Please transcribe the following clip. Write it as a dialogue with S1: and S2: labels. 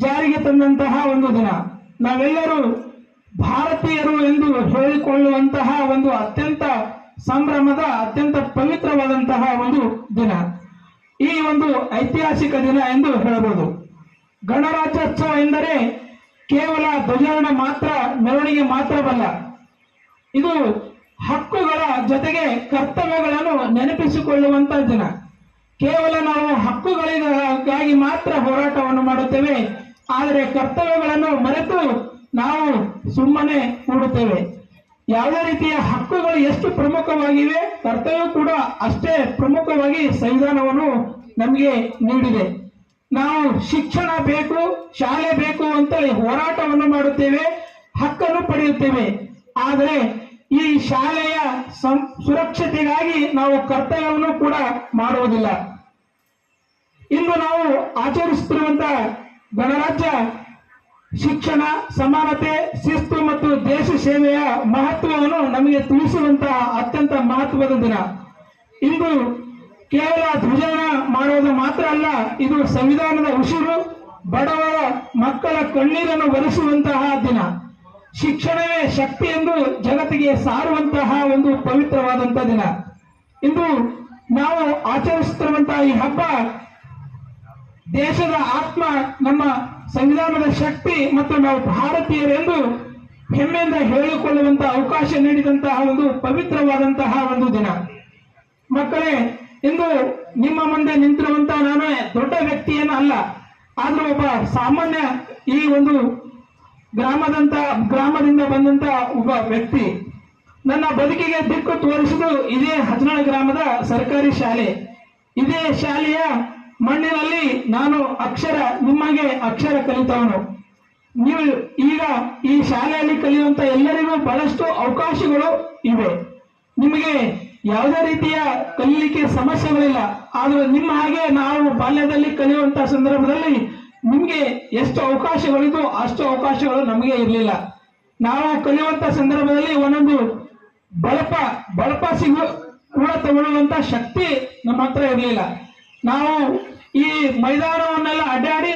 S1: ಜಾರಿಗೆ ತಂದಂತಹ ಒಂದು ದಿನ. ನಾವೆಲ್ಲರೂ ಭಾರತೀಯರು ಎಂದು ಹೇಳಿಕೊಳ್ಳುವಂತಹ ಒಂದು ಅತ್ಯಂತ ಸಂಭ್ರಮದ, ಅತ್ಯಂತ ಪವಿತ್ರವಾದಂತಹ ಒಂದು ದಿನ. ಈ ಒಂದು ಐತಿಹಾಸಿಕ ದಿನ ಎಂದು ಹೇಳಬಹುದು. ಗಣರಾಜ್ಯೋತ್ಸವ ಎಂದರೆ ಕೇವಲ ಧ್ವಜಾರೋಹಣ ಮಾತ್ರ, ಮೆರವಣಿಗೆ ಮಾತ್ರವಲ್ಲ. ಇದು ಹಕ್ಕುಗಳ ಜೊತೆಗೆ ಕರ್ತವ್ಯಗಳನ್ನು ನೆನಪಿಸಿಕೊಳ್ಳುವಂತಹ ದಿನ. ಕೇವಲ ನಾವು ಹಕ್ಕುಗಳಿಗಾಗಿ ಮಾತ್ರ ಹೋರಾಟವನ್ನು ಮಾಡುತ್ತೇವೆ, ಆದರೆ ಕರ್ತವ್ಯಗಳನ್ನು ಮರೆತು ನಾವು ಸುಮ್ಮನೆ ಕೂಡುತ್ತೇವೆ. ಯಾವುದೇ ರೀತಿಯ ಹಕ್ಕುಗಳು ಎಷ್ಟು ಪ್ರಮುಖವಾಗಿವೆ, ಕರ್ತವ್ಯ ಕೂಡ ಅಷ್ಟೇ ಪ್ರಮುಖವಾಗಿ ಸಂವಿಧಾನವನ್ನು ನಮಗೆ ನೀಡಿದೆ. ನಾವು ಶಿಕ್ಷಣ ಬೇಕು, ಶಾಲೆ ಬೇಕು ಅಂತೇಳಿ ಹೋರಾಟವನ್ನು ಮಾಡುತ್ತೇವೆ, ಹಕ್ಕನ್ನು ಪಡೆಯುತ್ತೇವೆ. ಆದರೆ ಈ ಶಾಲೆಯ ಸುರಕ್ಷತೆಗಾಗಿ ನಾವು ಕರ್ತವ್ಯವನ್ನು ಕೂಡ ಮಾಡುವುದಿಲ್ಲ. ಇಂದು ನಾವು ಆಚರಿಸುತ್ತಿರುವಂತಹ ಗಣರಾಜ್ಯ ಶಿಕ್ಷಣ, ಸಮಾನತೆ, ಶಿಸ್ತು ಮತ್ತು ದೇಶ ಸೇವೆಯ ಮಹತ್ವವನ್ನು ನಮಗೆ ತಿಳಿಸುವಂತಹ ಅತ್ಯಂತ ಮಹತ್ವದ ದಿನ. ಇಂದು ಕೇವಲ ಧ್ವಜಾರೋಹಣ ಮಾಡುವುದು ಮಾತ್ರ ಅಲ್ಲ, ಇದು ಸಂವಿಧಾನದ ಉಸಿರು, ಬಡವರ ಮಕ್ಕಳ ಕಣ್ಣೀರನ್ನು ಒರೆಸುವಂತಹ ದಿನ. ಶಿಕ್ಷಣವೇ ಶಕ್ತಿ ಎಂದು ಜಗತ್ತಿಗೆ ಸಾರುವಂತಹ ಒಂದು ಪವಿತ್ರವಾದಂತಹ ದಿನ. ಇಂದು ನಾವು ಆಚರಿಸುತ್ತಿರುವಂತಹ ಈ ಹಬ್ಬ ದೇಶದ ಆತ್ಮ, ನಮ್ಮ ಸಂವಿಧಾನದ ಶಕ್ತಿ ಮತ್ತು ನಾವು ಭಾರತೀಯರೆಂದು ಹೆಮ್ಮೆಯಿಂದ ಹೇಳಿಕೊಳ್ಳುವಂತಹ ಅವಕಾಶ ನೀಡಿದಂತಹ ಒಂದು ಪವಿತ್ರವಾದಂತಹ ಒಂದು ದಿನ. ಮಕ್ಕಳೇ, ಇಂದು ನಿಮ್ಮ ಮುಂದೆ ನಿಂತಿರುವಂತಹ ನಾನು ದೊಡ್ಡ ವ್ಯಕ್ತಿಯೇನೂ ಅಲ್ಲ, ಆದ್ರೂ ಒಬ್ಬ ಸಾಮಾನ್ಯ ಈ ಒಂದು ಗ್ರಾಮದಿಂದ ಬಂದಂತ ಒಬ್ಬ ವ್ಯಕ್ತಿ. ನನ್ನ ಬದುಕಿಗೆ ದಿಕ್ಕು ತೋರಿಸುವುದು ಇದೇ ಹಜನಾಳ್ ಗ್ರಾಮದ ಸರ್ಕಾರಿ ಶಾಲೆ. ಇದೇ ಶಾಲೆಯ ಮಣ್ಣಿನಲ್ಲಿ ನಾನು ನಿಮಗೆ ಅಕ್ಷರ ಕಲಿತವನು. ನೀವು ಈಗ ಈ ಶಾಲೆಯಲ್ಲಿ ಕಲಿಯುವಂತ ಎಲ್ಲರಿಗೂ ಬಹಳಷ್ಟು ಅವಕಾಶಗಳು ಇವೆ. ನಿಮಗೆ ಯಾವುದೇ ರೀತಿಯ ಕಲಿಯಲಿಕ್ಕೆ ಸಮಸ್ಯೆಗಳಿಲ್ಲ. ಆದ್ರೆ ನಿಮ್ಮ ಹಾಗೆ ನಾವು ಬಾಲ್ಯದಲ್ಲಿ ಕಲಿಯುವಂತಹ ಸಂದರ್ಭದಲ್ಲಿ ನಿಮ್ಗೆ ಎಷ್ಟು ಅವಕಾಶಗಳಿದ್ದು ಅಷ್ಟು ಅವಕಾಶಗಳು ನಮಗೆ ಇರಲಿಲ್ಲ. ನಾವು ಕಲಿಯುವಂತ ಸಂದರ್ಭದಲ್ಲಿ ಒಂದೊಂದು ಬಳಪ ಕೂಡ ತಗೊಳ್ಳುವಂತ ಶಕ್ತಿ ನಮ್ಮ ಹತ್ರ ಇರಲಿಲ್ಲ. ನಾವು ಈ ಮೈದಾನವನ್ನೆಲ್ಲ ಅಡ್ಡಾಡಿ